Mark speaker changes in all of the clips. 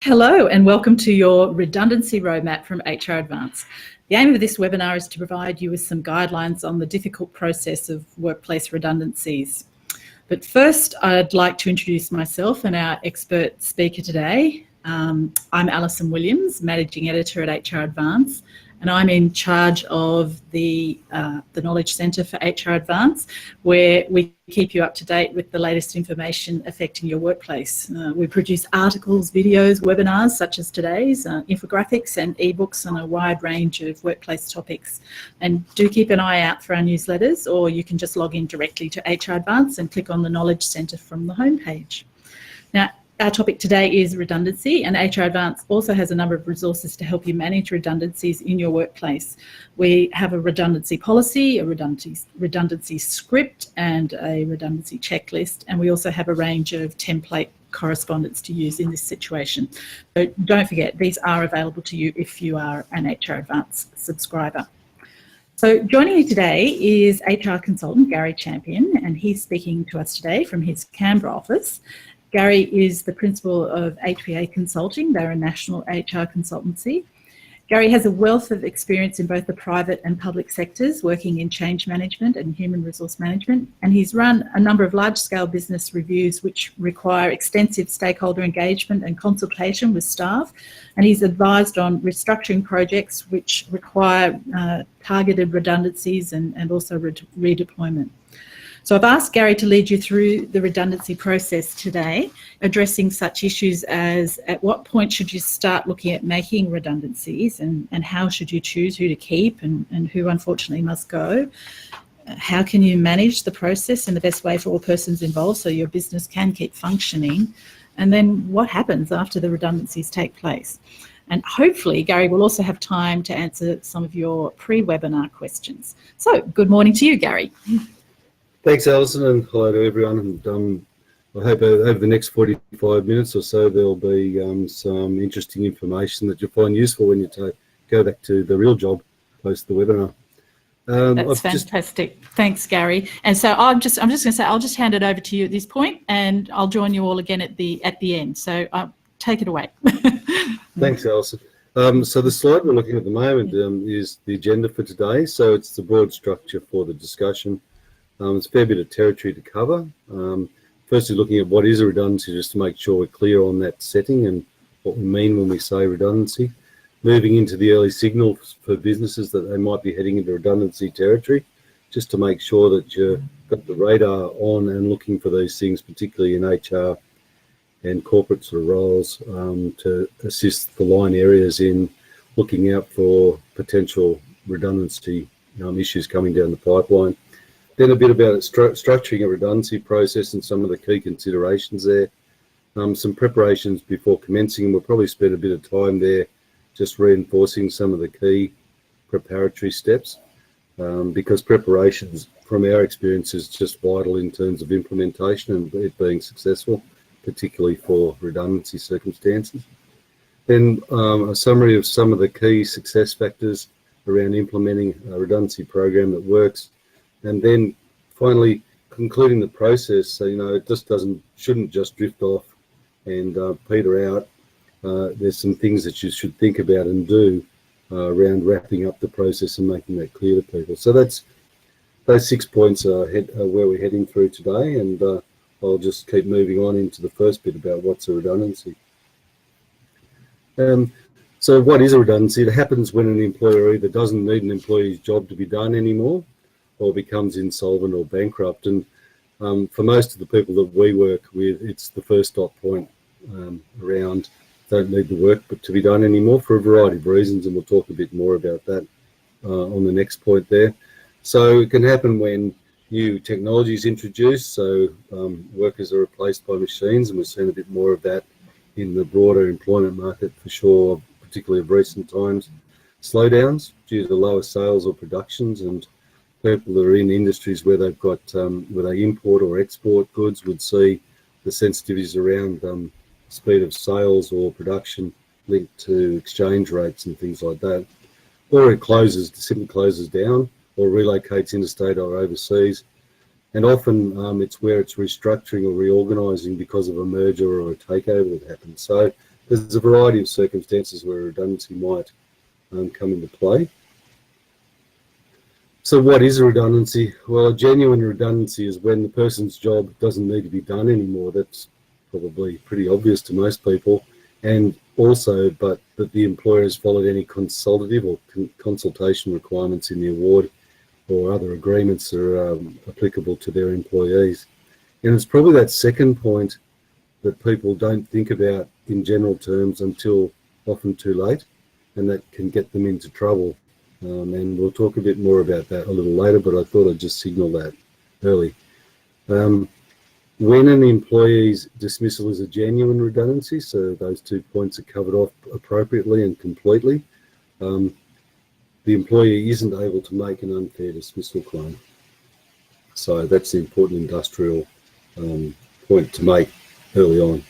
Speaker 1: Hello and welcome to your redundancy roadmap from HR Advance. The aim of this webinar is to provide you with some guidelines on the difficult process of workplace redundancies. But first, I'd like to introduce myself and our expert speaker today. I'm Alison Williams, Managing Editor at HR Advance, and I'm in charge of the Knowledge Centre for HR Advance, where we keep you up to date with the latest information affecting your workplace. We produce articles, videos, webinars such as today's, infographics and ebooks on a wide range of workplace topics. And do keep an eye out for our newsletters, or you can just log in directly to HR Advance and click on the Knowledge Centre from the homepage. Now, our topic today is redundancy, and HR Advance also has a number of resources to help you manage redundancies in your workplace. We have a redundancy policy, a redundancy script, and a redundancy checklist, and we also have a range of template correspondence to use in this situation. So don't forget, these are available to you if you are an HR Advance subscriber. So joining me today is HR consultant Gary Champion, and he's speaking to us today from his Canberra office. Gary is the principal of HPA Consulting. They're a national HR consultancy. Gary has a wealth of experience in both the private and public sectors, working in change management and human resource management, and he's run a number of large-scale business reviews which require extensive stakeholder engagement and consultation with staff, and he's advised on restructuring projects which require targeted redundancies and also redeployment. So I've asked Gary to lead you through the redundancy process today, addressing such issues as at what point should you start looking at making redundancies, and how should you choose who to keep and who unfortunately must go. How can you manage the process in the best way for all persons involved so your business can keep functioning? And then what happens after the redundancies take place? And hopefully Gary will also have time to answer some of your pre-webinar questions. So good morning to you, Gary.
Speaker 2: Thanks, Alison, and hello to everyone. And I hope over the next 45 minutes or so there'll be some interesting information that you'll find useful when you go back to the real job post the webinar.
Speaker 1: That's fantastic. Thanks, Gary. And so I'm just going to say I'll just hand it over to you at this point, and I'll join you all again at the end. So take it away.
Speaker 2: Thanks, Alison. So the slide we're looking at the moment is the agenda for today. So it's the broad structure for the discussion. It's a fair bit of territory to cover. Firstly, looking at what is a redundancy, just to make sure we're clear on that setting and what we mean when we say redundancy. Moving into the early signals for businesses that they might be heading into redundancy territory, just to make sure that you've got the radar on and looking for these things, particularly in HR and corporate sort of roles, to assist the line areas in looking out for potential redundancy issues coming down the pipeline. Then a bit about structuring a redundancy process and some of the key considerations there. Some preparations before commencing. We'll probably spend a bit of time there just reinforcing some of the key preparatory steps, because preparations from our experience is just vital in terms of implementation and it being successful, particularly for redundancy circumstances. Then a summary of some of the key success factors around implementing a redundancy program that works. And then finally concluding the process, so it just shouldn't just drift off and peter out. There's some things that you should think about and do around wrapping up the process and making that clear to people. So those 6 points are where we're heading through today, and I'll just keep moving on into the first bit about what's a redundancy. So what is a redundancy? It happens when an employer either doesn't need an employee's job to be done anymore, or becomes insolvent or bankrupt. And for most of the people that we work with, it's the first dot point around don't need the work but to be done anymore for a variety of reasons, and we'll talk a bit more about that on the next point there. So it can happen when new technology is introduced, so workers are replaced by machines, and we've seen a bit more of that in the broader employment market for sure, particularly of recent times. Slowdowns due to lower sales or productions, and people that are in industries where they've got where they import or export goods would see the sensitivities around speed of sales or production linked to exchange rates and things like that. Or it simply closes down or relocates interstate or overseas. And often it's where it's restructuring or reorganising because of a merger or a takeover that happens. So there's a variety of circumstances where redundancy might come into play. So what is a redundancy? Well, a genuine redundancy is when the person's job doesn't need to be done anymore. That's probably pretty obvious to most people. And also, but that the employer has followed any consultative or consultation requirements in the award or other agreements that are applicable to their employees. And it's probably that second point that people don't think about in general terms until often too late, and that can get them into trouble. And we'll talk a bit more about that a little later, but I thought I'd just signal that early. When an employee's dismissal is a genuine redundancy, so those 2 points are covered off appropriately and completely, the employee isn't able to make an unfair dismissal claim. So that's the important industrial point to make early on.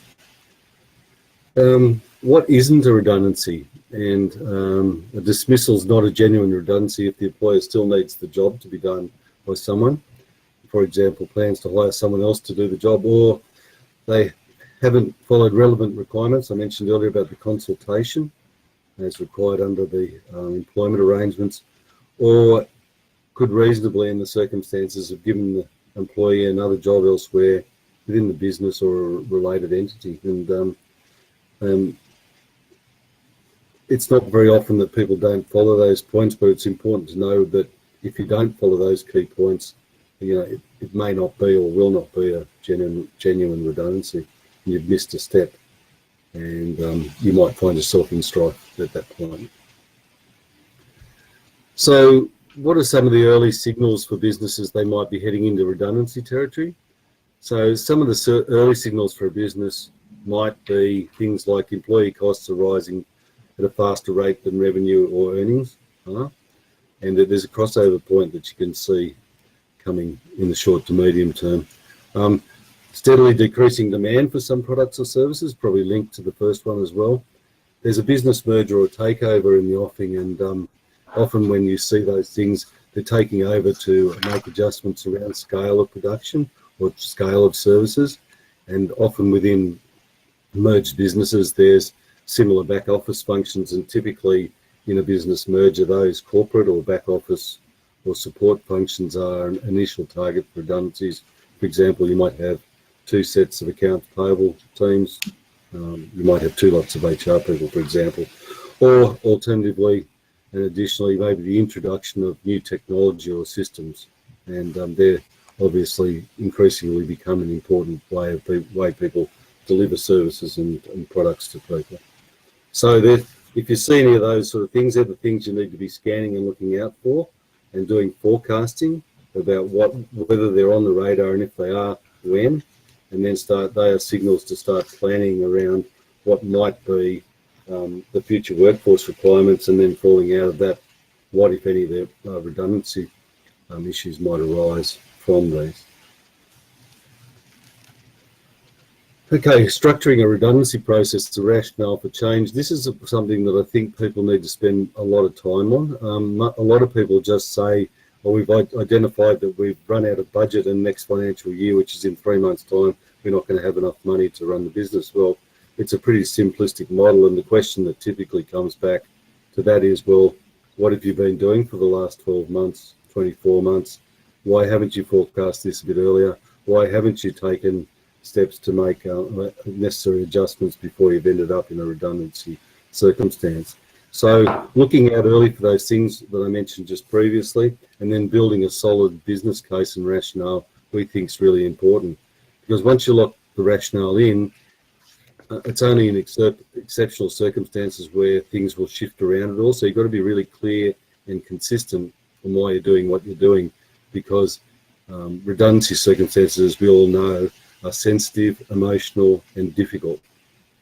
Speaker 2: What isn't a redundancy? And a dismissal is not a genuine redundancy if the employer still needs the job to be done by someone. For example, plans to hire someone else to do the job, or they haven't followed relevant requirements. I mentioned earlier about the consultation as required under the employment arrangements, or could reasonably, in the circumstances, have given the employee another job elsewhere within the business or a related entity. And it's not very often that people don't follow those points, but it's important to know that if you don't follow those key points, you know, it may not be or will not be a genuine redundancy. You've missed a step, and you might find yourself in strife at that point. So what are some of the early signals for businesses they might be heading into redundancy territory? So some of the early signals for a business might be things like employee costs are rising at a faster rate than revenue or earnings, and that there's a crossover point that you can see coming in the short to medium term. Steadily decreasing demand for some products or services, probably linked to the first one as well. There's a business merger or takeover in the offing, and often when you see those things, they're taking over to make adjustments around scale of production or scale of services. And often within merged businesses, there's similar back office functions, and typically in a business merger, those corporate or back office or support functions are an initial target for redundancies. For example, you might have 2 sets of accounts payable teams. You might have 2 lots of HR people, for example. Or alternatively, and additionally, maybe the introduction of new technology or systems. And they're obviously increasingly become an important way people deliver services and products to people. So if you see any of those sort of things, they're the things you need to be scanning and looking out for, and doing forecasting about whether they're on the radar, and if they are, when, and then they are signals to start planning around what might be the future workforce requirements, and then falling out of that, what, if any, the redundancy issues might arise from these. Okay, structuring a redundancy process is a rationale for change. This is something that I think people need to spend a lot of time on. A lot of people just say, well, we've identified that we've run out of budget in next financial year, which is in 3 months' time, we're not going to have enough money to run the business. Well, it's a pretty simplistic model, and the question that typically comes back to that is, well, what have you been doing for the last 12 months, 24 months? Why haven't you forecast this a bit earlier? Why haven't you taken steps to make necessary adjustments before you've ended up in a redundancy circumstance? So looking out early for those things that I mentioned just previously, and then building a solid business case and rationale, we think is really important. Because once you lock the rationale in, it's only in exceptional circumstances where things will shift around it all. So you've got to be really clear and consistent on why you're doing what you're doing, because redundancy circumstances, as we all know, are sensitive, emotional, and difficult.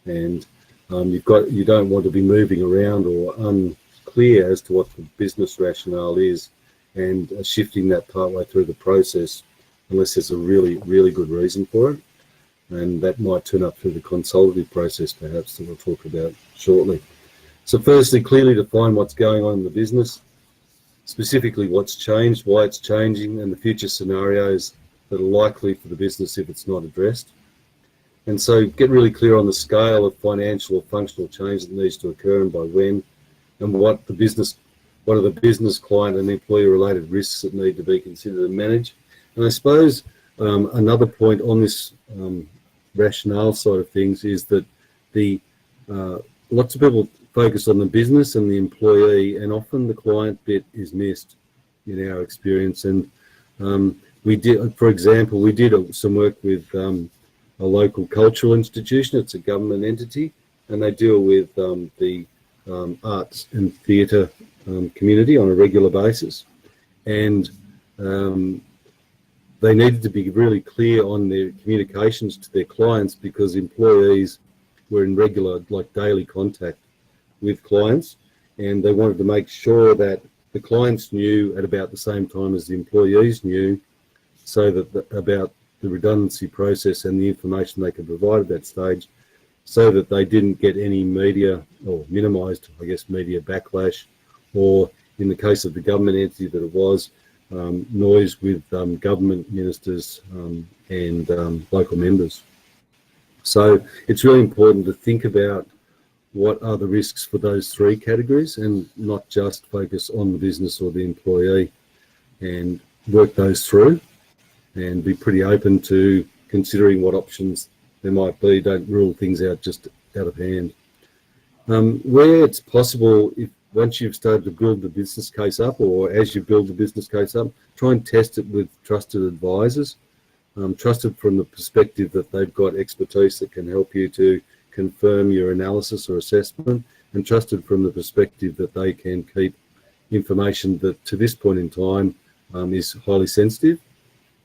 Speaker 2: And you don't want to be moving around or unclear as to what the business rationale is, and shifting that partway through the process unless there's a really, really good reason for it. And that might turn up through the consultative process, perhaps, that we'll talk about shortly. So firstly, clearly define what's going on in the business, specifically what's changed, why it's changing, and the future scenarios that are likely for the business if it's not addressed. And so get really clear on the scale of financial or functional change that needs to occur and by when, and what are the business, client and employee related risks that need to be considered and managed. And I suppose another point on this rationale side of things is that lots of people focus on the business and the employee, and often the client bit is missed in our experience. And we did, for example, some work with a local cultural institution. It's a government entity, and they deal with the arts and theatre community on a regular basis. And they needed to be really clear on their communications to their clients, because employees were in regular, like daily contact with clients, and they wanted to make sure that the clients knew at about the same time as the employees knew, so that about the redundancy process and the information they could provide at that stage, so that they didn't get any media, or minimised, I guess, media backlash, or in the case of the government entity that it was, noise with government ministers and local members. So it's really important to think about what are the risks for those three categories, and not just focus on the business or the employee, and work those through and be pretty open to considering what options there might be. Don't rule things out just out of hand. Where it's possible, if once you've started to build the business case up, or as you build the business case up, try and test it with trusted advisors, trusted from the perspective that they've got expertise that can help you to confirm your analysis or assessment, and trusted from the perspective that they can keep information that to this point in time is highly sensitive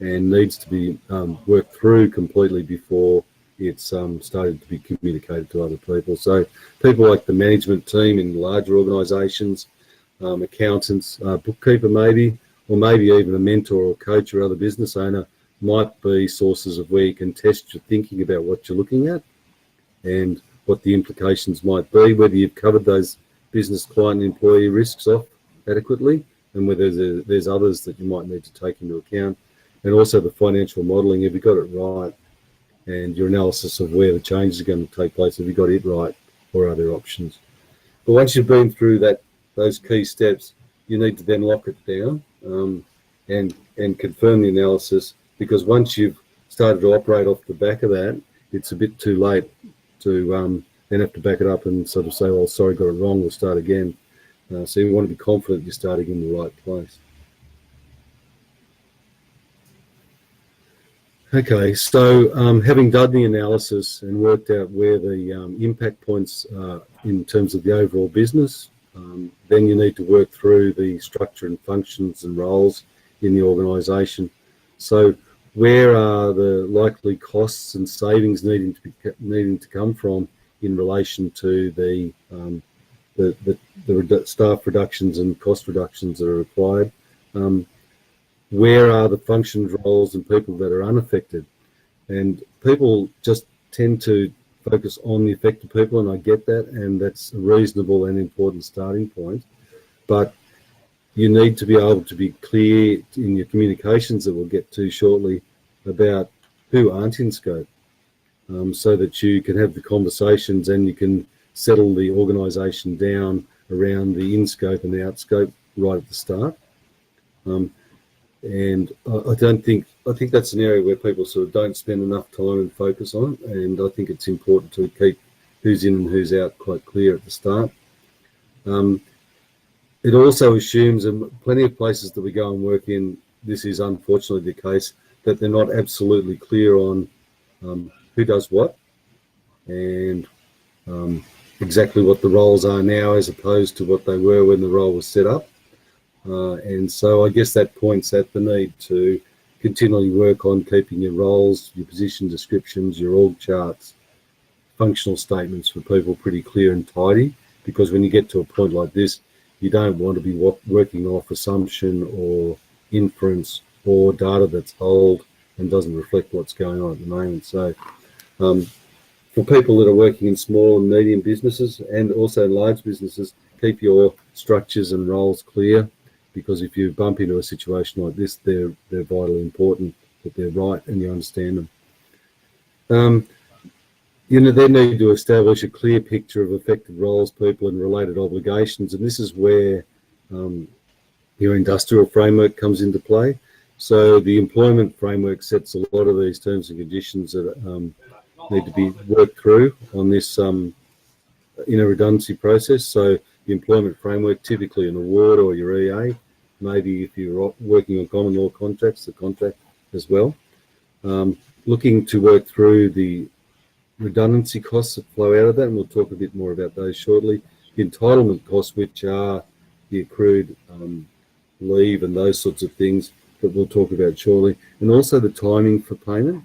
Speaker 2: and needs to be worked through completely before it's started to be communicated to other people. So people like the management team in larger organisations, accountants, bookkeeper maybe, or maybe even a mentor or coach or other business owner might be sources of where you can test your thinking about what you're looking at and what the implications might be, whether you've covered those business, client and employee risks off adequately, and whether there's others that you might need to take into account. And also the financial modelling, have you got it right? And your analysis of where the changes are going to take place, have you got it right, or are there options? But once you've been through those key steps, you need to then lock it down and confirm the analysis, because once you've started to operate off the back of that, it's a bit too late to then have to back it up and sort of say, well, sorry, got it wrong, we'll start again. So you want to be confident you're starting in the right place. Okay, so having done the analysis and worked out where the impact points are in terms of the overall business, then you need to work through the structure and functions and roles in the organisation. So where are the likely costs and savings needing to come from in relation to the staff reductions and cost reductions that are required? Where are the functions, roles and people that are unaffected? And people just tend to focus on the affected people, and I get that, and that's a reasonable and important starting point. But you need to be able to be clear in your communications that we'll get to shortly about who aren't in scope, so that you can have the conversations and you can settle the organisation down around the in-scope and the out-scope right at the start. And I think that's an area where people sort of don't spend enough time and focus on, and I think it's important to keep who's in and who's out quite clear at the start. It also assumes, and plenty of places that we go and work in, this is unfortunately the case, that they're not absolutely clear on who does what and exactly what the roles are now as opposed to what they were when the role was set up. And so I guess that points at the need to continually work on keeping your roles, your position descriptions, your org charts, functional statements for people pretty clear and tidy, because when you get to a point like this, you don't want to be working off assumption or inference or data that's old and doesn't reflect what's going on at the moment. So for people that are working in small and medium businesses and also in large businesses, keep your structures and roles clear, because if you bump into a situation like this, they're vitally important that they're right and you understand them. they need to establish a clear picture of affected roles, people and related obligations. And this is where your industrial framework comes into play. So the employment framework sets a lot of these terms and conditions that need to be worked through on this in a redundancy process. So the employment framework, typically an award or your EA, maybe if you're working on common law contracts, the contract as well. Looking to work through the redundancy costs that flow out of that, and we'll talk a bit more about those shortly. The entitlement costs, which are the accrued leave and those sorts of things that we'll talk about shortly, and also the timing for payment,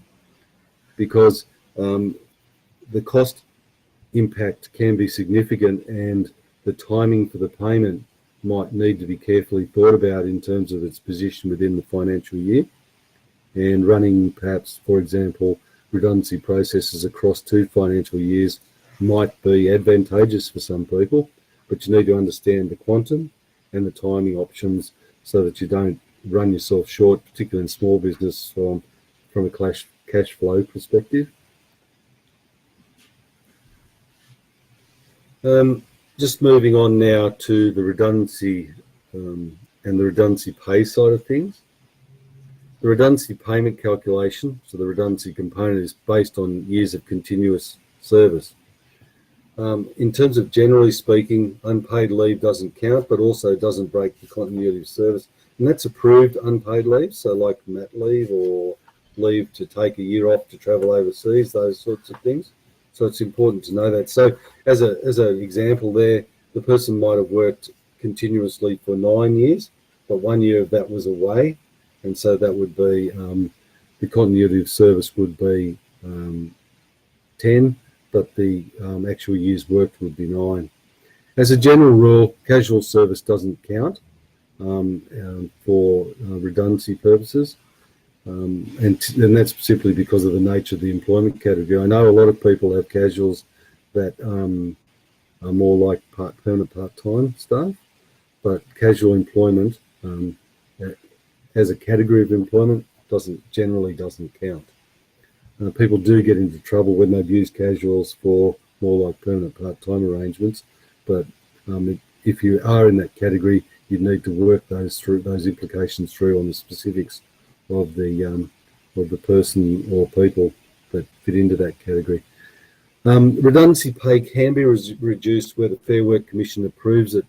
Speaker 2: because the cost impact can be significant and the timing for the payment might need to be carefully thought about in terms of its position within the financial year, and running perhaps, for example, redundancy processes across 2 financial years might be advantageous for some people, but you need to understand the quantum and the timing options so that you don't run yourself short, particularly in small business from a cash flow perspective. Just moving on now to the redundancy and the redundancy pay side of things. The redundancy payment calculation, so the redundancy component, is based on years of continuous service. In terms of generally speaking, unpaid leave doesn't count, but also doesn't break the continuity of service. And that's approved unpaid leave, so like mat leave or leave to take a year off to travel overseas, those sorts of things. So it's important to know that. So as an example there, the person might have worked continuously for 9 years, but 1 year of that was away. And so that would be, the continuity of service would be 10, but the actual years worked would be 9. As a general rule, casual service doesn't count for redundancy purposes. And that's simply because of the nature of the employment category. I know a lot of people have casuals that are more like permanent part-time staff, but casual employment as a category of employment generally doesn't count. People do get into trouble when they've used casuals for more like permanent part-time arrangements, but if you are in that category, you need to work those implications through on the specifics of the person or people that fit into that category. Redundancy pay can be reduced where the Fair Work Commission approves it,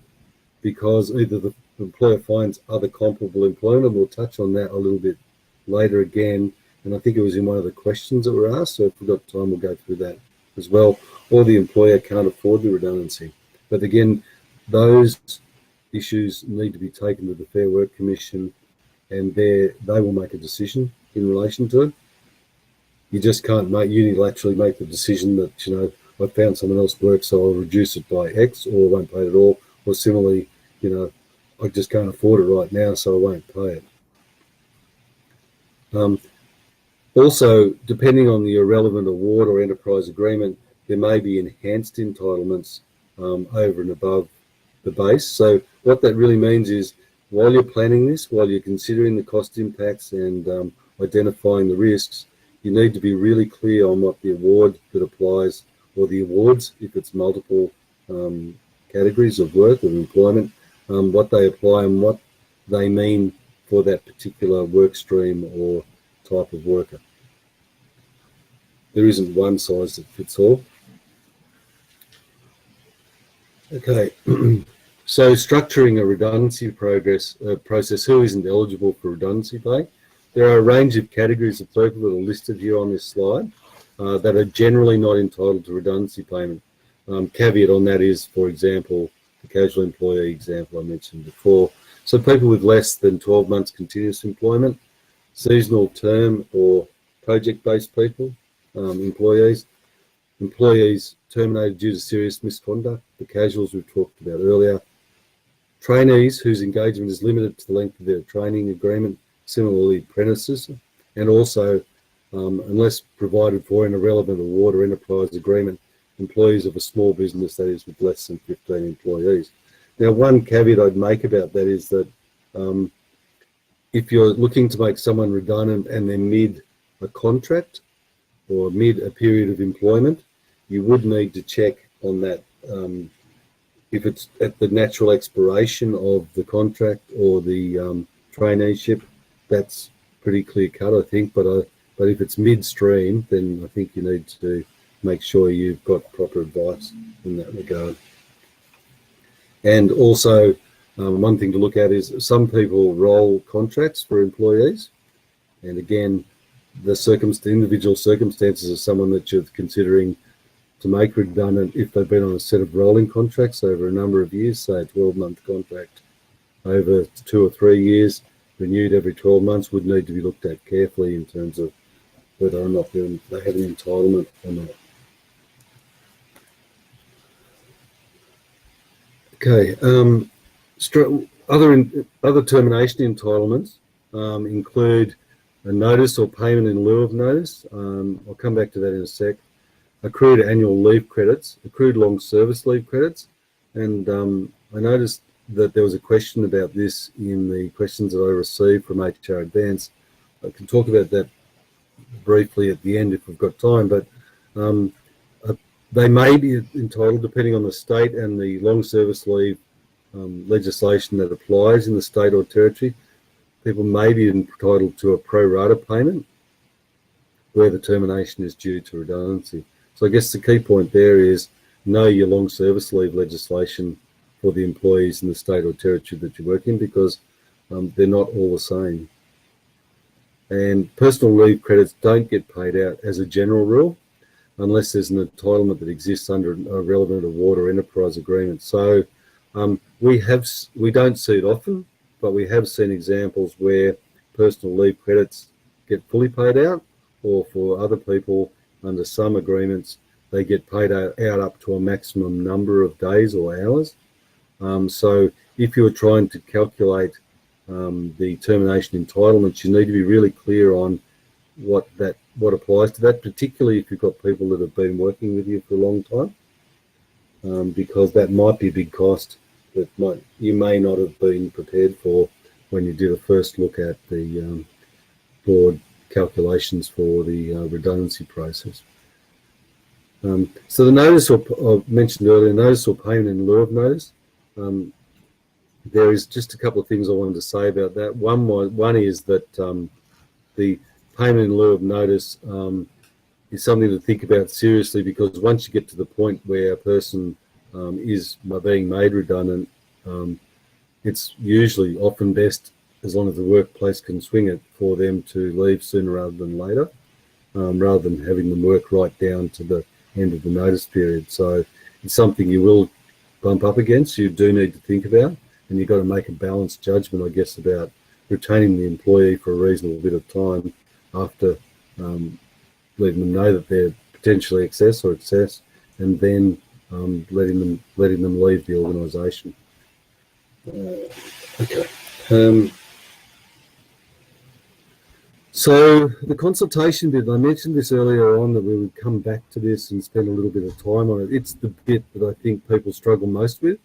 Speaker 2: because either the employer finds other comparable employment. We'll touch on that a little bit later again, and I think it was in one of the questions that were asked, so if we've got time we'll go through that as well, or the employer can't afford the redundancy. But again, those issues need to be taken to the Fair Work Commission, and they will make a decision in relation to it. You just can't unilaterally make the decision that, you know, I found someone else work, so I'll reduce it by X, or I won't pay it at all, or similarly, you know, I just can't afford it right now, so I won't pay it. Also, depending on the irrelevant award or enterprise agreement, there may be enhanced entitlements over and above the base. So what that really means is, while you're planning this, while you're considering the cost impacts and identifying the risks, you need to be really clear on what the award that applies, or the awards, if it's multiple categories of work or employment, what they apply and what they mean for that particular work stream or type of worker. There isn't one size that fits all. Okay, so structuring a redundancy process, who isn't eligible for redundancy pay? There are a range of categories of people that are listed here on this slide that are generally not entitled to redundancy payment. Caveat on that is, for example, the casual employee example I mentioned before. So people with less than 12 months continuous employment, seasonal term or project-based people, employees terminated due to serious misconduct, the casuals we talked about earlier, trainees whose engagement is limited to the length of their training agreement, similarly apprentices, and also, unless provided for in a relevant award or enterprise agreement, employees of a small business, that is with less than 15 employees. Now, one caveat I'd make about that is that if you're looking to make someone redundant and they're mid a contract or mid a period of employment, you would need to check on that if it's at the natural expiration of the contract or the traineeship. That's pretty clear cut, I think. But if it's midstream, then I think you need to make sure you've got proper advice in that regard. And also, one thing to look at is some people roll contracts for employees, and again, the individual circumstances of someone that you're considering to make redundant, if they've been on a set of rolling contracts over a number of years, say a 12-month contract over 2 or 3 years, renewed every 12 months, would need to be looked at carefully in terms of whether or not they have an entitlement or not. Okay, other termination entitlements include a notice or payment in lieu of notice. I'll come back to that in a sec. Accrued annual leave credits, accrued long service leave credits, and I noticed that there was a question about this in the questions that I received from HR Advance. I can talk about that briefly at the end if we've got time, but they may be entitled, depending on the state and the long service leave legislation that applies in the state or territory, people may be entitled to a pro rata payment where the termination is due to redundancy. So I guess the key point there is know your long service leave legislation for the employees in the state or territory that you work in, because they're not all the same. And personal leave credits don't get paid out as a general rule unless there's an entitlement that exists under a relevant award or enterprise agreement. So we don't see it often, but we have seen examples where personal leave credits get fully paid out, or for other people under some agreements, they get paid out up to a maximum number of days or hours. So if you're trying to calculate the termination entitlements, you need to be really clear on what applies to that, particularly if you've got people that have been working with you for a long time, because that might be a big cost that you may not have been prepared for when you did a first look at the board calculations for the redundancy process. So the notice, I mentioned earlier, notice or payment in lieu of notice. There is just a couple of things I wanted to say about that. One is that the payment in lieu of notice is something to think about seriously, because once you get to the point where a person is being made redundant, it's usually often best, as long as the workplace can swing it, for them to leave sooner rather than later, rather than having them work right down to the end of the notice period. So it's something you will bump up against, you do need to think about, and you've got to make a balanced judgment, I guess, about retaining the employee for a reasonable bit of time after letting them know that they're potentially excess, and then letting them leave the organisation. Okay. So the consultation bit, I mentioned this earlier on, that we would come back to this and spend a little bit of time on it. It's the bit that I think people struggle most with,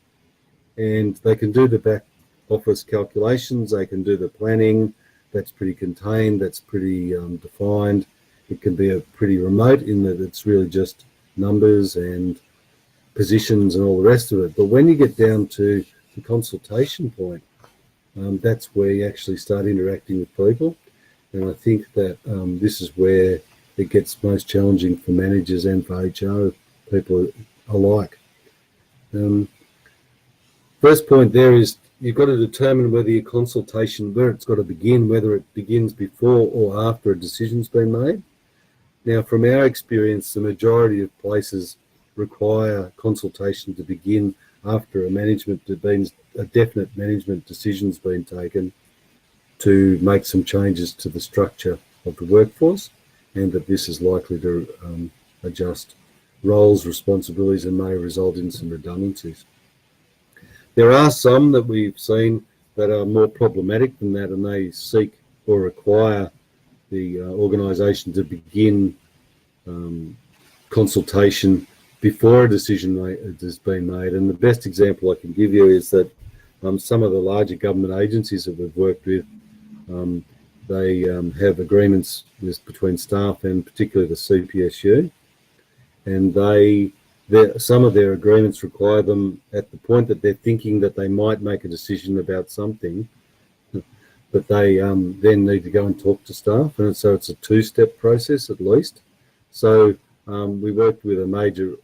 Speaker 2: and they can do the back office calculations, they can do the planning, that's pretty contained, that's pretty defined. It can be a pretty remote in that it's really just numbers and positions and all the rest of it. But when you get down to the consultation point, that's where you actually start interacting with people. And I think that this is where it gets most challenging for managers and for HR people alike. First point there is you've got to determine whether your consultation, where it's got to begin, whether it begins before or after a decision's been made. Now, from our experience, the majority of places require consultation to begin after a definite management decision's been taken to make some changes to the structure of the workforce, and that this is likely to adjust roles, responsibilities, and may result in some redundancies. There are some that we've seen that are more problematic than that, and they seek or require the organisation to begin consultation before a decision has been made. And the best example I can give you is that some of the larger government agencies that we've worked with, they have agreements between staff and particularly the CPSU. and some of their agreements require them at the point that they're thinking that they might make a decision about something, that they then need to go and talk to staff, and so it's a two-step process at least. So we worked with a major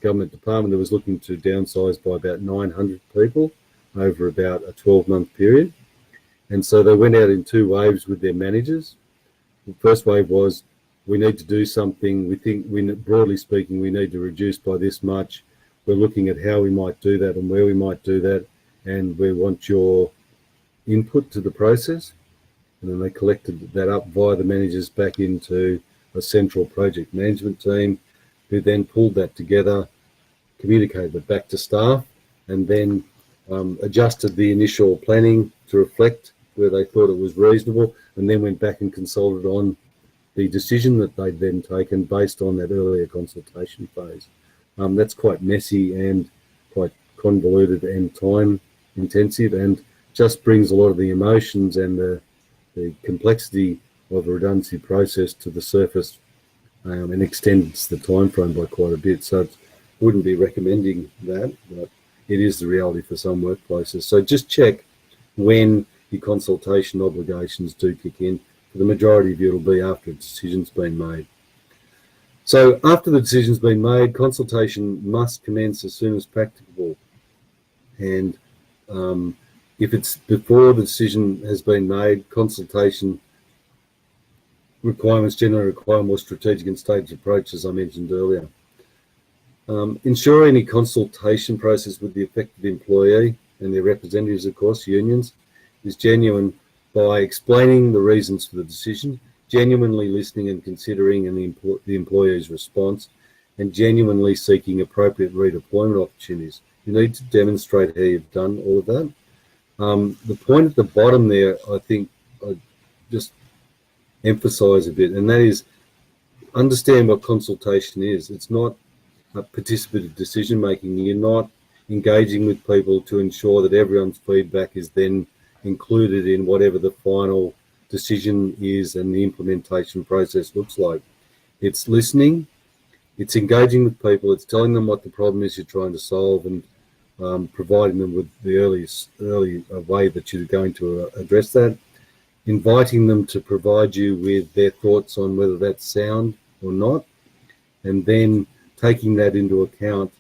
Speaker 2: government department that was looking to downsize by about 900 people over about a 12-month period. And so they went out in two waves with their managers. The first wave was, we need to do something. We think, broadly speaking, we need to reduce by this much. We're looking at how we might do that and where we might do that, and we want your input to the process. And then they collected that up via the managers back into a central project management team, who then pulled that together, communicated it back to staff, and then adjusted the initial planning to reflect where they thought it was reasonable, and then went back and consulted on the decision that they'd then taken based on that earlier consultation phase. That's quite messy and quite convoluted and time intensive, and just brings a lot of the emotions and the complexity of a redundancy process to the surface, and extends the time frame by quite a bit. So I wouldn't be recommending that, but it is the reality for some workplaces. So just check when your consultation obligations do kick in. For the majority of you, it'll be after a decision's been made. So after the decision's been made, consultation must commence as soon as practicable. And if it's before the decision has been made, consultation requirements generally require more strategic and staged approach, as I mentioned earlier. Ensure any consultation process with the affected employee and their representatives, of course, unions, is genuine by explaining the reasons for the decision, genuinely listening and considering the employee's response, and genuinely seeking appropriate redeployment opportunities. You need to demonstrate how you've done all of that. The point at the bottom there, I think I just emphasise a bit, and that is, understand what consultation is. It's not a participative decision making. You're not engaging with people to ensure that everyone's feedback is then included in whatever the final decision is and the implementation process looks like. It's listening, it's engaging with people, it's telling them what the problem is you're trying to solve, and providing them with the early way that you're going to address that, inviting them to provide you with their thoughts on whether that's sound or not, and then taking that into account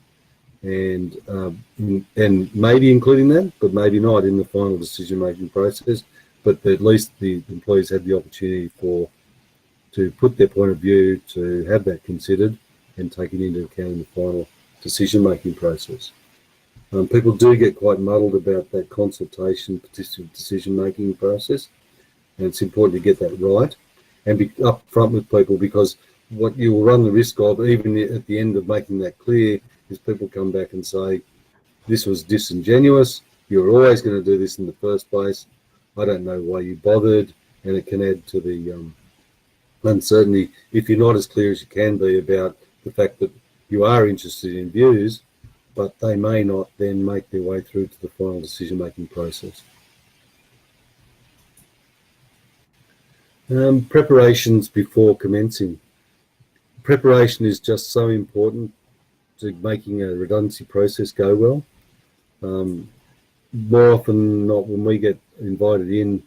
Speaker 2: and maybe including that, but maybe not in the final decision-making process, but at least the employees had the opportunity to put their point of view, to have that considered and taken into account in the final decision-making process. People do get quite muddled about that consultation, participative decision-making process, and it's important to get that right and be upfront with people, because what you will run the risk of, even at the end of making that clear, is people come back and say, this was disingenuous, you were always going to do this in the first place, I don't know why you bothered, and it can add to the uncertainty if you're not as clear as you can be about the fact that you are interested in views, but they may not then make their way through to the final decision-making process. Preparations before commencing. Preparation is just so important to making a redundancy process go well. More often than not, when we get invited in,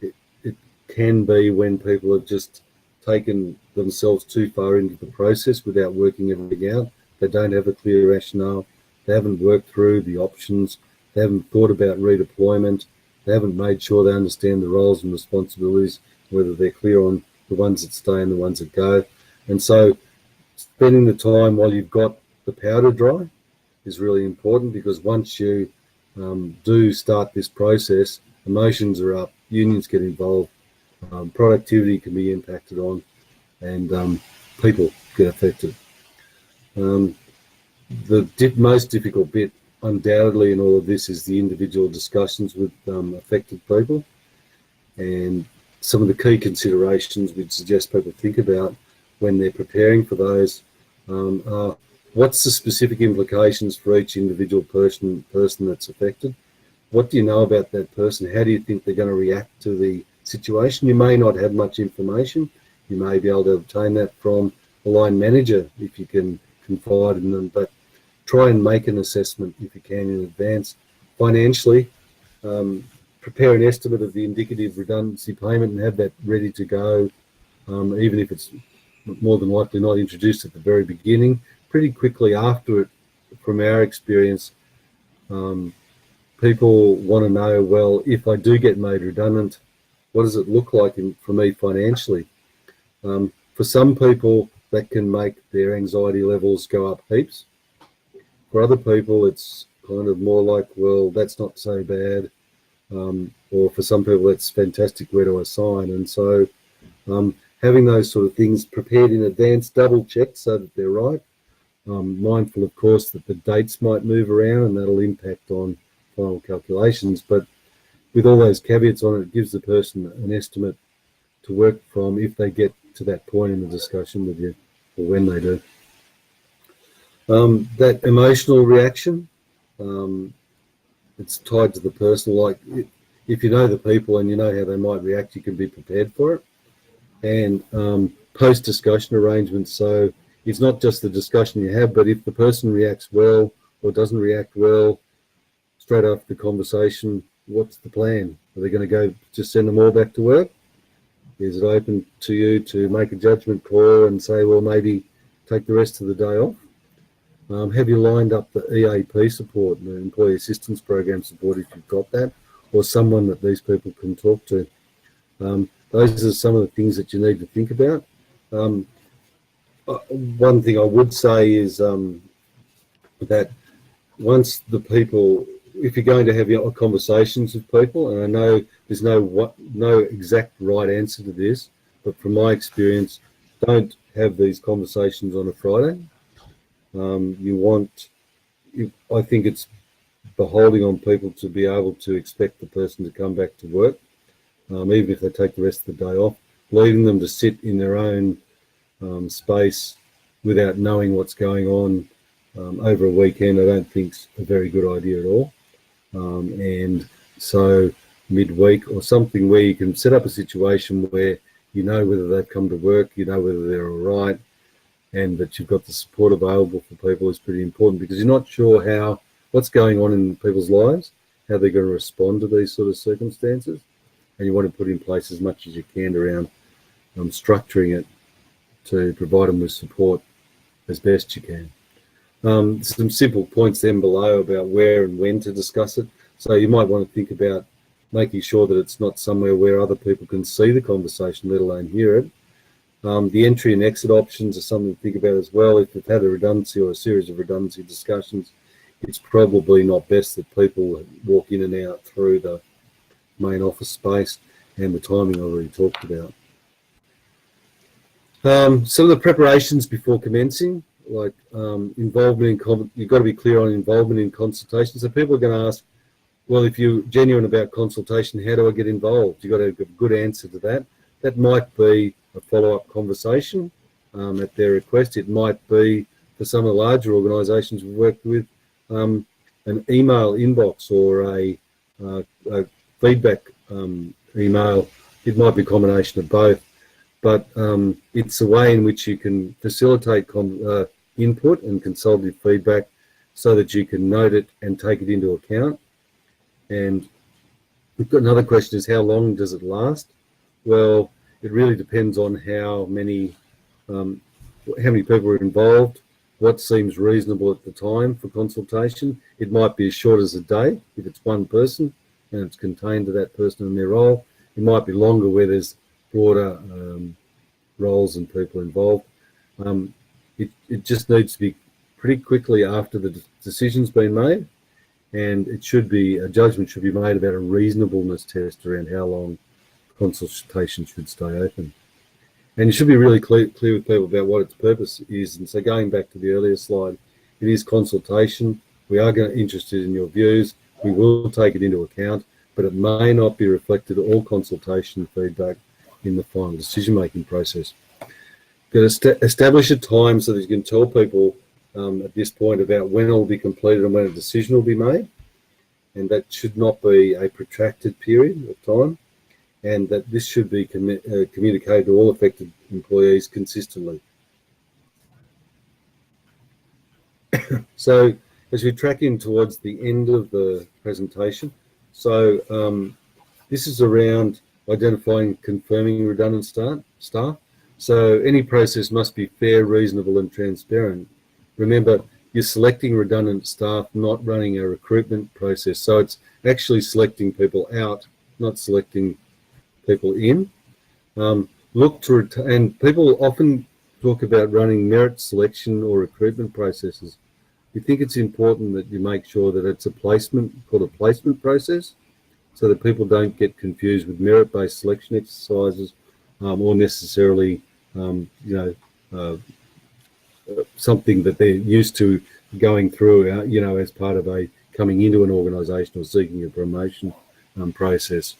Speaker 2: it can be when people have just taken themselves too far into the process without working everything out. They don't have a clear rationale. They haven't worked through the options. They haven't thought about redeployment. They haven't made sure they understand the roles and responsibilities, whether they're clear on the ones that stay and the ones that go. And so spending the time while you've got the powder dry is really important, because once you do start this process, emotions are up, unions get involved, productivity can be impacted on, and people get affected. The most difficult bit, undoubtedly, in all of this is the individual discussions with affected people. And some of the key considerations we'd suggest people think about when they're preparing for those are, what's the specific implications for each individual person that's affected? What do you know about that person? How do you think they're going to react to the situation? You may not have much information. You may be able to obtain that from a line manager if you can confide in them, but try and make an assessment if you can in advance. Financially, prepare an estimate of the indicative redundancy payment and have that ready to go, even if it's more than likely not introduced at the very beginning. Pretty quickly after it, from our experience, people want to know, well, if I do get made redundant, what does it look like for me financially? For some people, that can make their anxiety levels go up heaps. For other people, it's kind of more like, well, that's not so bad. Or for some people, that's fantastic, where do I sign? And so having those sort of things prepared in advance, double checked so that they're right. Mindful, of course, that the dates might move around and that'll impact on final calculations. But with all those caveats on it, it gives the person an estimate to work from if they get to that point in the discussion with you, or when they do. That emotional reaction, it's tied to the person. Like, if you know the people and you know how they might react, you can be prepared for it. And post-discussion arrangements, so it's not just the discussion you have, but if the person reacts well or doesn't react well straight after the conversation, what's the plan? Are they going to go just send them all back to work? Is it open to you to make a judgment call and say, well, maybe take the rest of the day off? Have you lined up the EAP support, the Employee Assistance Program support, if you've got that, or someone that these people can talk to? Those are some of the things that you need to think about. One thing I would say is that once the people, if you're going to have your conversations with people, and I know there's no exact right answer to this, but from my experience, don't have these conversations on a Friday. I think it's beholding on people to be able to expect the person to come back to work, even if they take the rest of the day off. Leaving them to sit in their own space without knowing what's going on over a weekend, I don't think is a very good idea at all. And so midweek or something where you can set up a situation where you know whether they've come to work, you know whether they're all right, and that you've got the support available for people is pretty important, because you're not sure what's going on in people's lives, how they're going to respond to these sort of circumstances, and you want to put in place as much as you can around structuring it to provide them with support as best you can. Some simple points then below about where and when to discuss it. So you might want to think about making sure that it's not somewhere where other people can see the conversation, let alone hear it. The entry and exit options are something to think about as well. If you've had a redundancy or a series of redundancy discussions, it's probably not best that people walk in and out through the main office space, and the timing I already talked about. Some of the preparations before commencing, like involvement in, you've got to be clear on involvement in consultation. So people are going to ask, well, if you're genuine about consultation, how do I get involved? You've got to have a good answer to that. That might be a follow-up conversation at their request. It might be, for some of the larger organisations we've worked with, an email inbox or a feedback email. It might be a combination of both. But it's a way in which you can facilitate input and consultative feedback so that you can note it and take it into account. And we've got another question, is how long does it last? Well, it really depends on how many people are involved, what seems reasonable at the time for consultation. It might be as short as a day if it's one person and it's contained to that person and their role. It might be longer where there's broader roles and people involved. It just needs to be pretty quickly after the decision's been made, and a judgment should be made about a reasonableness test around how long consultation should stay open. And you should be really clear with people about what its purpose is. And so going back to the earlier slide, it is consultation. We are interested in your views. We will take it into account, but it may not be reflected all consultation feedback in the final decision-making process. You've got to establish a time so that you can tell people at this point about when it will be completed and when a decision will be made. And that should not be a protracted period of time. And that this should be communicated to all affected employees consistently. So as we track in towards the end of the presentation, so this is around identifying and confirming redundant staff. So any process must be fair, reasonable and transparent. Remember, you're selecting redundant staff, not running a recruitment process. So it's actually selecting people out, not selecting people in. Look to and people often talk about running merit selection or recruitment processes. We think it's important that you make sure that it's a placement, called a placement process, so that people don't get confused with merit-based selection exercises or necessarily, something that they're used to going through, as part of a coming into an organisation or seeking a promotion process.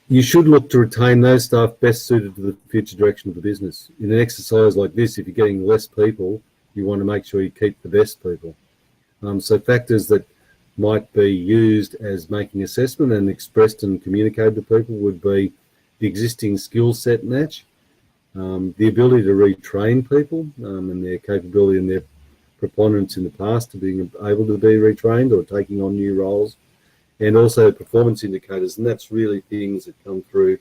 Speaker 2: You should look to retain those staff best suited to the future direction of the business. In an exercise like this, if you're getting less people, you want to make sure you keep the best people. So factors that might be used as making assessment and expressed and communicated to people would be the existing skill set match, the ability to retrain people and their capability and their preponderance in the past to being able to be retrained or taking on new roles, and also performance indicators. And that's really things that come through,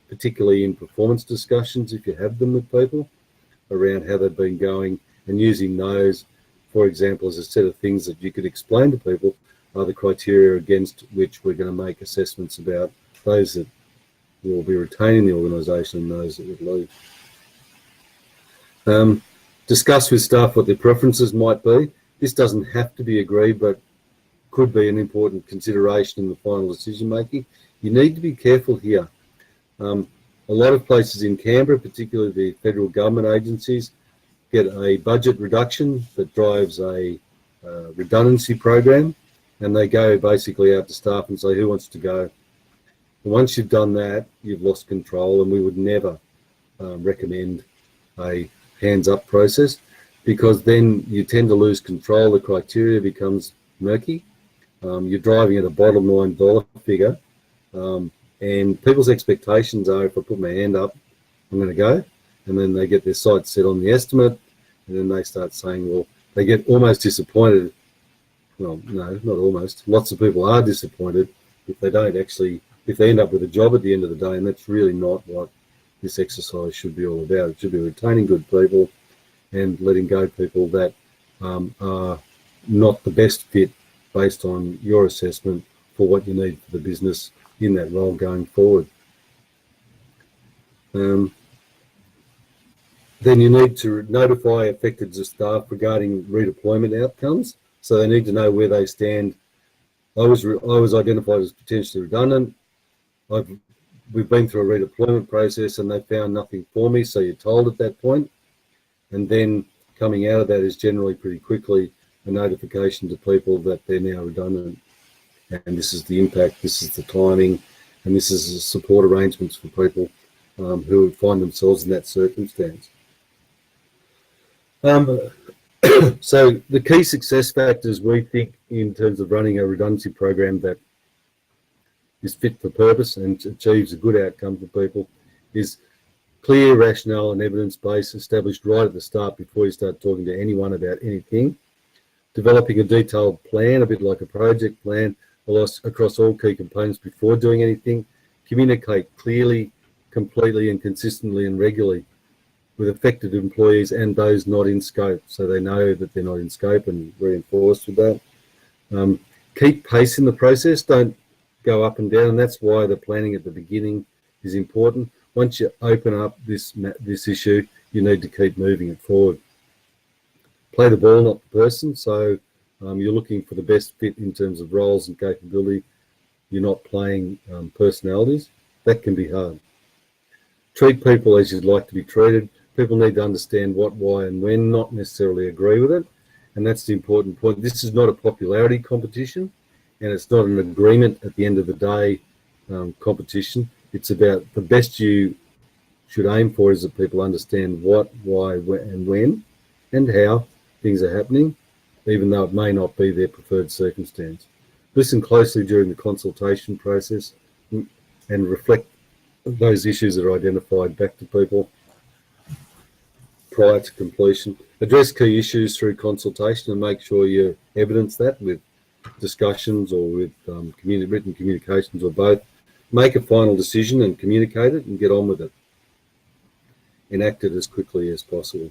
Speaker 2: particularly in performance discussions, if you have them with people, around how they've been going, and using those, for example, as a set of things that you could explain to people are the criteria against which we're going to make assessments about those that will be retaining the organisation and those that would leave. Discuss with staff what their preferences might be. This doesn't have to be agreed, but could be an important consideration in the final decision making. You need to be careful here. A lot of places in Canberra, particularly the federal government agencies, get a budget reduction that drives a redundancy program, and they go basically out to staff and say, who wants to go? And once you've done that, you've lost control, and we would never recommend a hands-up process, because then you tend to lose control. The criteria becomes murky. You're driving at a bottom line dollar figure, and people's expectations are, if I put my hand up, I'm going to go, and then they get their sights set on the estimate, and then they start saying, well, they get almost disappointed. Well, no, not almost. Lots of people are disappointed if they don't actually, if they end up with a job at the end of the day, and that's really not what this exercise should be all about. It should be retaining good people and letting go people that are not the best fit based on your assessment for what you need for the business in that role going forward. Then you need to notify affected staff regarding redeployment outcomes. So they need to know where they stand. I was identified as potentially redundant. We've been through a redeployment process and they found nothing for me, so you're told at that point. And then coming out of that is generally pretty quickly a notification to people that they're now redundant. And this is the impact, this is the timing, and this is the support arrangements for people who find themselves in that circumstance. So the key success factors we think in terms of running a redundancy program that is fit for purpose and achieves a good outcome for people is clear rationale and evidence base established right at the start before you start talking to anyone about anything. Developing a detailed plan, a bit like a project plan, across all key components before doing anything. Communicate clearly, completely and consistently and regularly with affected employees and those not in scope, so they know that they're not in scope and reinforced with that. Keep pace in the process, don't go up and down, and that's why the planning at the beginning is important. Once you open up this issue, you need to keep moving it forward. Play the ball, not the person, so you're looking for the best fit in terms of roles and capability. You're not playing personalities. That can be hard. Treat people as you'd like to be treated. People need to understand what, why, and when, not necessarily agree with it. And that's the important point. This is not a popularity competition, and it's not an agreement at the end of the day competition. It's about the best you should aim for is that people understand what, why, and when, and how things are happening, even though it may not be their preferred circumstance. Listen closely during the consultation process and reflect those issues that are identified back to people. prior to completion. Address key issues through consultation and make sure you evidence that with discussions or with written communications or both. Make a final decision and communicate it and get on with it. Enact it as quickly as possible.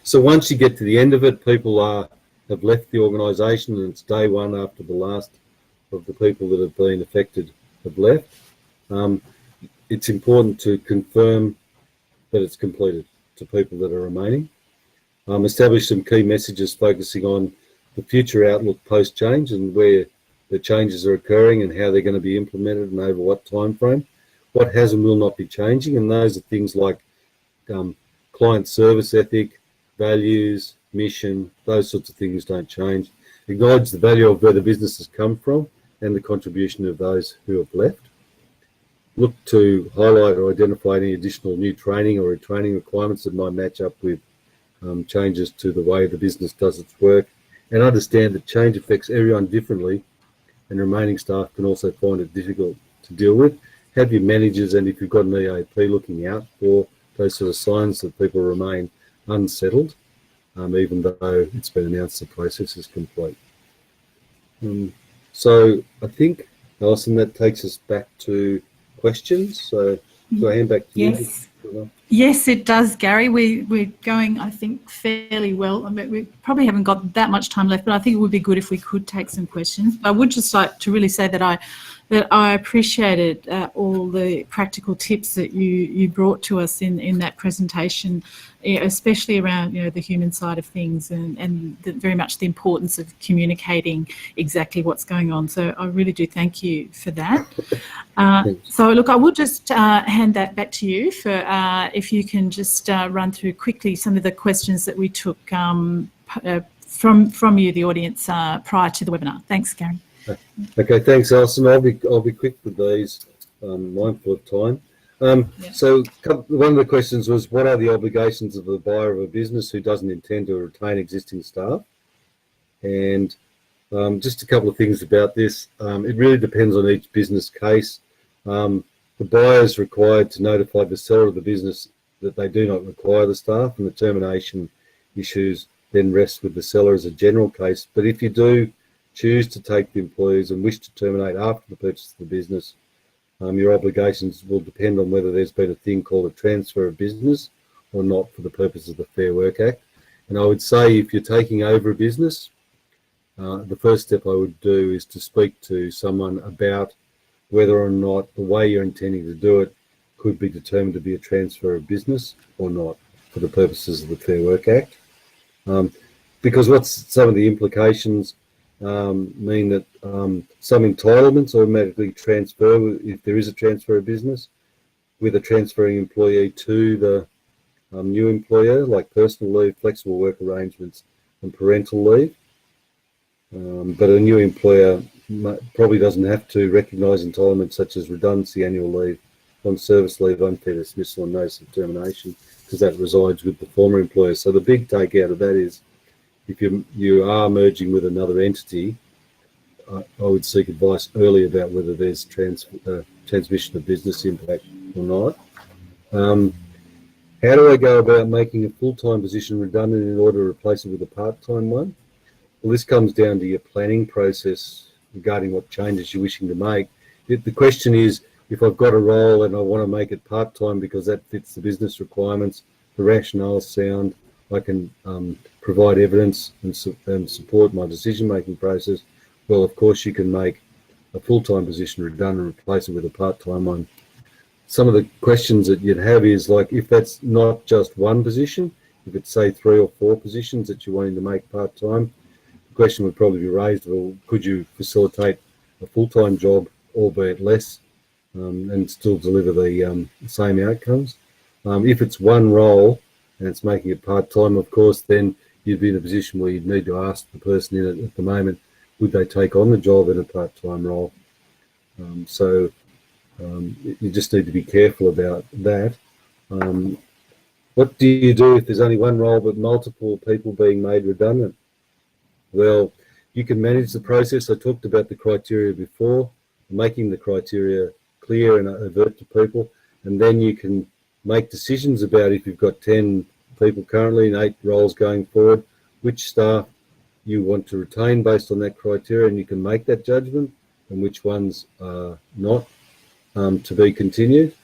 Speaker 2: So once you get to the end of it, people have left the organisation and it's day one after the last of the people that have been affected have left. It's important to confirm that it's completed to people that are remaining. Establish some key messages focusing on the future outlook post-change and where the changes are occurring and how they're going to be implemented and over what time frame. What has and will not be changing, and those are things like client service ethic, values, mission, those sorts of things don't change. Acknowledge the value of where the business has come from and the contribution of those who have left. Look to highlight or identify any additional new training or retraining requirements that might match up with changes to the way the business does its work, and understand that change affects everyone differently and remaining staff can also find it difficult to deal with. Have your managers and if you've got an EAP looking out for those sort of signs that people remain unsettled, even though it's been announced the process is complete. So I think, Alison, that takes us back to questions. So do I hand back to
Speaker 1: Yes.
Speaker 2: you?
Speaker 1: Yes, it does, Gary. We're going, I think, fairly well. I mean, we probably haven't got that much time left, but I think it would be good if we could take some questions. I would just like to really say that I appreciated all the practical tips that you brought to us in that presentation, especially around the human side of things and very much the importance of communicating exactly what's going on. So I really do thank you for that. So look, I will just hand that back to you for if you can just run through quickly some of the questions that we took from you, the audience, prior to the webinar. Thanks, Gary.
Speaker 2: Okay, thanks, Alison. I'll be quick with these, mindful of time. So one of the questions was, what are the obligations of the buyer of a business who doesn't intend to retain existing staff? And just a couple of things about this. It really depends on each business case. The buyer is required to notify the seller of the business that they do not require the staff, and the termination issues then rest with the seller as a general case. But if you do choose to take the employees and wish to terminate after the purchase of the business, your obligations will depend on whether there's been a thing called a transfer of business or not for the purposes of the Fair Work Act. And I would say if you're taking over a business, the first step I would do is to speak to someone about whether or not the way you're intending to do it could be determined to be a transfer of business or not for the purposes of the Fair Work Act. Because what's some of the implications mean that some entitlements automatically transfer if there is a transfer of business with a transferring employee to the new employer, like personal leave, flexible work arrangements and parental leave. But a new employer probably doesn't have to recognise entitlements such as redundancy, annual leave, on-service leave, unfair dismissal and notice of termination, because that resides with the former employer. So the big take out of that is if you are merging with another entity, I would seek advice early about whether there's transmission of business impact or not. How do I go about making a full-time position redundant in order to replace it with a part-time one? Well, this comes down to your planning process regarding what changes you're wishing to make. The question is, if I've got a role and I want to make it part-time because that fits the business requirements, the rationale's sound, I can provide evidence and support my decision-making process, well, of course, you can make a full-time position redundant and replace it with a part-time one. Some of the questions that you'd have is, like, if that's not just one position, if it's, say, 3 or 4 positions that you're wanting to make part-time, the question would probably be raised, well, could you facilitate a full-time job, albeit less, and still deliver the same outcomes? If it's one role, and it's making it part-time, of course, then you'd be in a position where you'd need to ask the person in it at the moment, would they take on the job in a part-time role? So you just need to be careful about that. What do you do if there's only one role but multiple people being made redundant? Well, you can manage the process. I talked about the criteria before, making the criteria clear and overt to people, and then you can make decisions about, if you've got 10 people currently and 8 roles going forward, which staff you want to retain based on that criteria, and you can make that judgment, and which ones are not to be continued.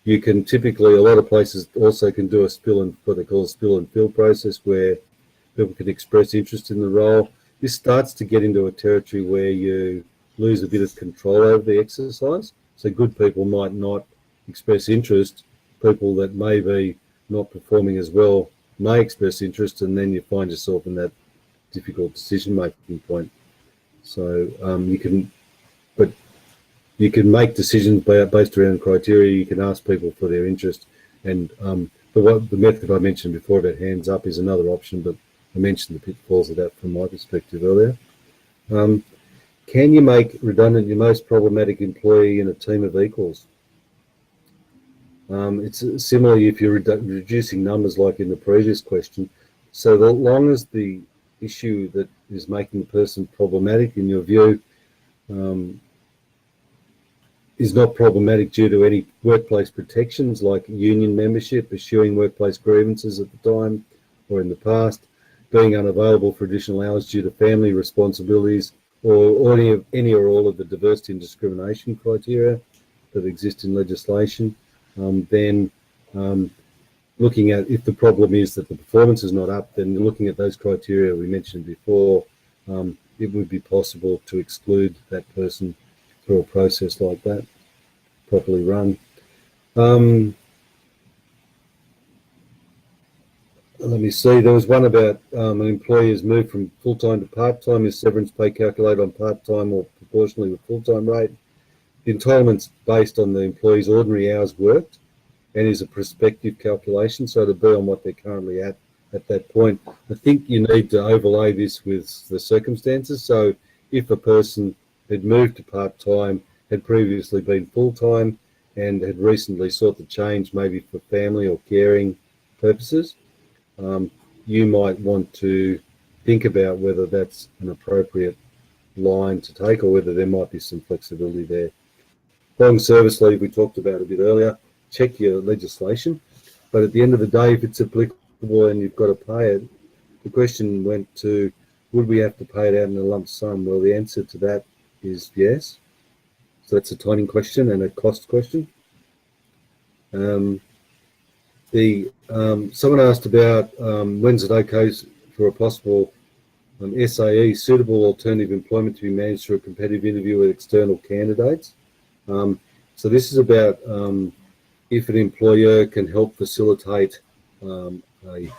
Speaker 2: You can typically, a lot of places also can do what they call a spill and fill process, where people can express interest in the role. This starts to get into a territory where you lose a bit of control over the exercise. So good people might not express interest. People that may be not performing as well may express interest, and then you find yourself in that difficult decision-making point. So you can make decisions based around criteria. You can ask people for their interest, and the method I mentioned before about hands up is another option, but I mentioned the pitfalls of that from my perspective earlier. Can you make redundant your most problematic employee in a team of equals? It's similarly if you're reducing numbers like in the previous question. So as long as the issue that is making the person problematic, in your view, is not problematic due to any workplace protections like union membership, pursuing workplace grievances at the time or in the past, being unavailable for additional hours due to family responsibilities, or any or all of the diversity and discrimination criteria that exist in legislation, then looking at, if the problem is that the performance is not up, then looking at those criteria we mentioned before, it would be possible to exclude that person through a process like that, properly run. Let me see, there was one about an employee has moved from full-time to part-time. Is severance pay calculated on part-time or proportionally with full-time rate? The entitlement's based on the employee's ordinary hours worked and is a prospective calculation, so to be on what they're currently at that point. I think you need to overlay this with the circumstances. So if a person had moved to part-time, had previously been full-time, and had recently sought the change maybe for family or caring purposes, you might want to think about whether that's an appropriate line to take, or whether there might be some flexibility there. Long service leave we talked about a bit earlier. Check your legislation, but at the end of the day, if it's applicable and you've got to pay it, the question went to, would we have to pay it out in a lump sum? Well, the answer to that is yes. So that's a timing question and a cost question. Someone asked about when's it okay for a possible SAE, suitable alternative employment, to be managed through a competitive interview with external candidates. So this is about if an employer can help facilitate a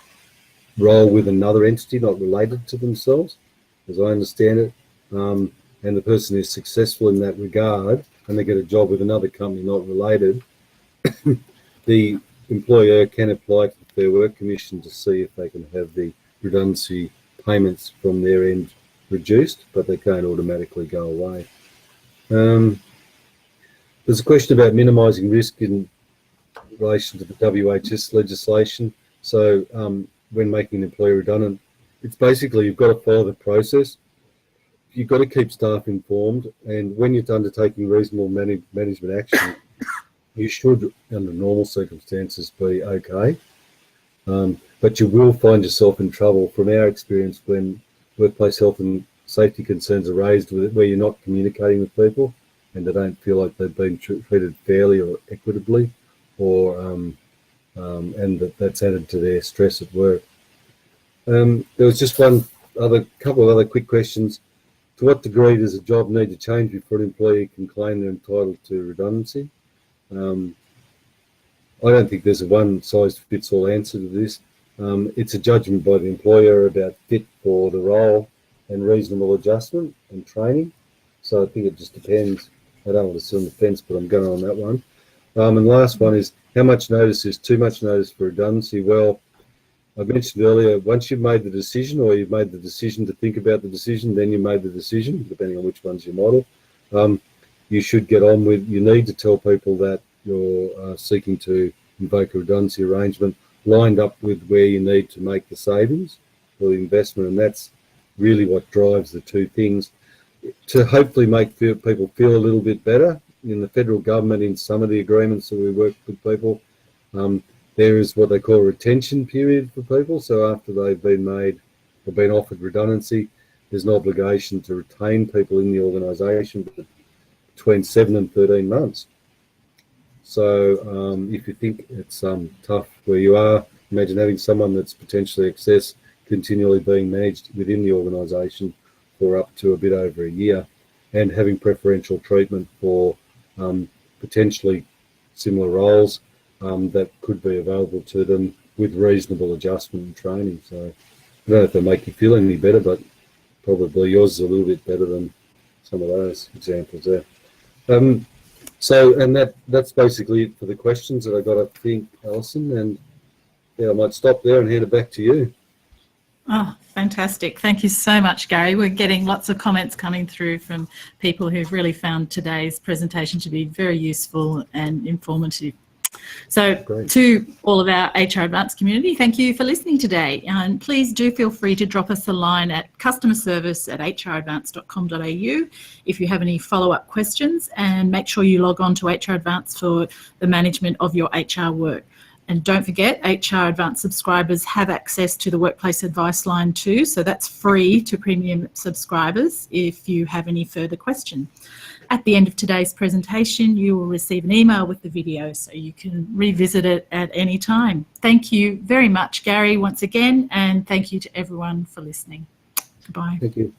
Speaker 2: role with another entity not related to themselves, as I understand it, and the person is successful in that regard, and they get a job with another company not related, the employer can apply to the Fair Work Commission to see if they can have the redundancy payments from their end reduced, but they can't automatically go away. There's a question about minimising risk in relation to the WHS legislation. So when making an employee redundant, it's basically you've got to follow the process. You've got to keep staff informed, and when you're undertaking reasonable management action, you should, under normal circumstances, be okay. But you will find yourself in trouble, from our experience, when workplace health and safety concerns are raised where you're not communicating with people and they don't feel like they've been treated fairly or equitably, or and that's added to their stress at work. There was just couple of other quick questions. To what degree does a job need to change before an employee can claim they're entitled to redundancy? I don't think there's a one-size-fits-all answer to this. It's a judgment by the employer about fit for the role and reasonable adjustment and training. So I think it just depends. I don't want to sit on the fence, but I'm going on that one. And the last one is, how much notice is too much notice for redundancy? Well, I mentioned earlier, once you've made the decision, or you've made the decision to think about the decision, then you made the decision, depending on which one's your model. You should get on with, you need to tell people that you're seeking to invoke a redundancy arrangement lined up with where you need to make the savings or the investment, and that's really what drives the two things. To hopefully make people feel a little bit better, in the federal government, in some of the agreements that we work with people, There is what they call a retention period for people. So after they've been made or been offered redundancy, there's an obligation to retain people in the organisation between 7 and 13 months. So if you think it's tough where you are, imagine having someone that's potentially excess continually being managed within the organisation for up to a bit over a year, and having preferential treatment for potentially similar roles that could be available to them with reasonable adjustment and training. So I don't know if they make you feel any better, but probably yours is a little bit better than some of those examples there. And that's basically it for the questions that I got, I think, Alison. And yeah, I might stop there and hand it back to you.
Speaker 1: Oh, fantastic. Thank you so much, Gary. We're getting lots of comments coming through from people who've really found today's presentation to be very useful and informative. So
Speaker 2: Great.
Speaker 1: To all of our HR Advanced community, thank you for listening today. And please do feel free to drop us a line at customerservice@hradvance.com.au if you have any follow-up questions, and make sure you log on to HR Advance for the management of your HR work. And don't forget, HR Advanced subscribers have access to the Workplace Advice Line too, so that's free to premium subscribers if you have any further question. At the end of today's presentation, you will receive an email with the video so you can revisit it at any time. Thank you very much, Gary, once again, and thank you to everyone for listening. Goodbye.
Speaker 2: Thank you.